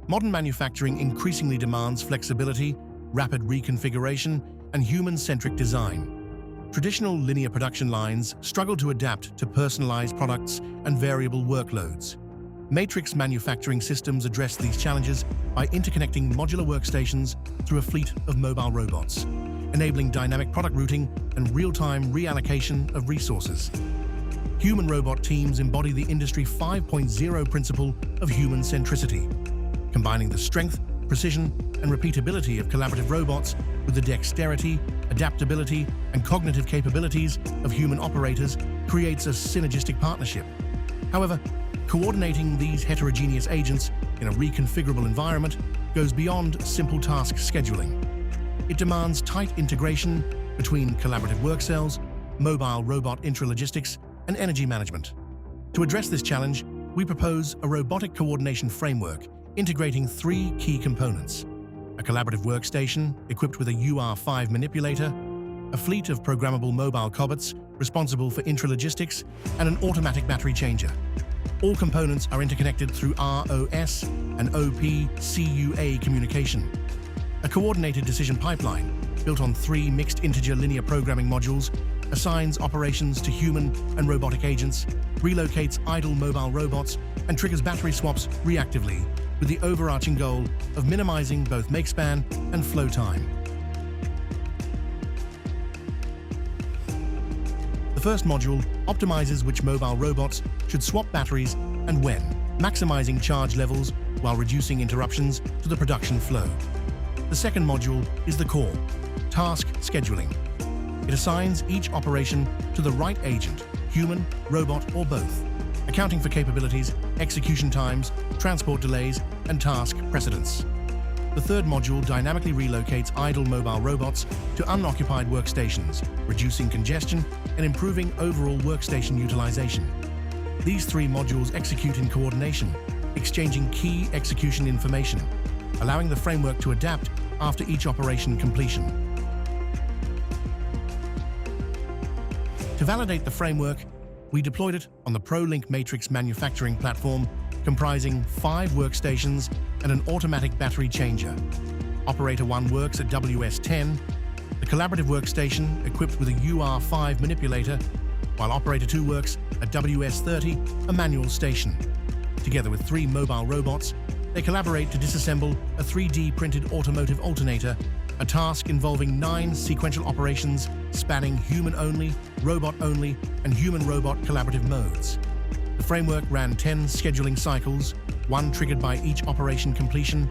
Modern manufacturing increasingly demands flexibility, rapid reconfiguration, and human-centric design. Traditional linear production lines struggle to adapt to personalized products and variable workloads. Matrix manufacturing systems address these challenges by interconnecting modular workstations through a fleet of mobile robots, enabling dynamic product routing and real-time reallocation of resources. Human-robot teams embody the Industry 5.0 principle of human centricity, combining the strength, precision, and repeatability of collaborative robots with the dexterity, adaptability, and cognitive capabilities of human operators creates a synergistic partnership. However, coordinating these heterogeneous agents in a reconfigurable environment goes beyond simple task scheduling. It demands tight integration between collaborative work cells, mobile robot intra-logistics, and energy management. To address this challenge, we propose a robotic coordination framework integrating three key components: a collaborative workstation equipped with a UR5 manipulator, a fleet of programmable mobile cobots responsible for intra-logistics, and an automatic battery changer. All components are interconnected through ROS and OPC UA communication. A coordinated decision pipeline, built on three mixed integer linear programming modules, assigns operations to human and robotic agents, relocates idle mobile robots, and triggers battery swaps reactively, with the overarching goal of minimizing both makespan and flow time. The first module optimizes which mobile robots should swap batteries and when, maximizing charge levels while reducing interruptions to the production flow. The second module is the core, task scheduling. It assigns each operation to the right agent, human, robot, or both, accounting for capabilities, execution times, transport delays, and task precedence. The third module dynamically relocates idle mobile robots to unoccupied workstations, reducing congestion and improving overall workstation utilization. These three modules execute in coordination, exchanging key execution information, allowing the framework to adapt after each operation completion. To validate the framework, we deployed it on the ProLink Matrix manufacturing platform, comprising 5 workstations and an automatic battery changer. Operator 1 works at WS10, the collaborative workstation equipped with a UR5 manipulator, while Operator 2 works at WS30, a manual station. Together with 3 mobile robots, they collaborate to disassemble a 3D printed automotive alternator, a task involving 9 sequential operations spanning human-only, robot-only, and human-robot collaborative modes. The framework ran 10 scheduling cycles, 1 triggered by each operation completion,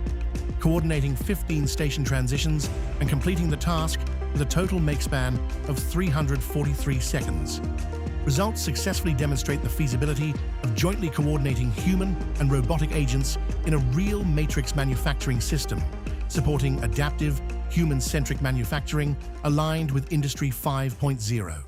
coordinating 15 station transitions and completing the task with a total makespan of 343 seconds. Results successfully demonstrate the feasibility of jointly coordinating human and robotic agents in a real matrix manufacturing system, supporting adaptive, human-centric manufacturing aligned with Industry 5.0.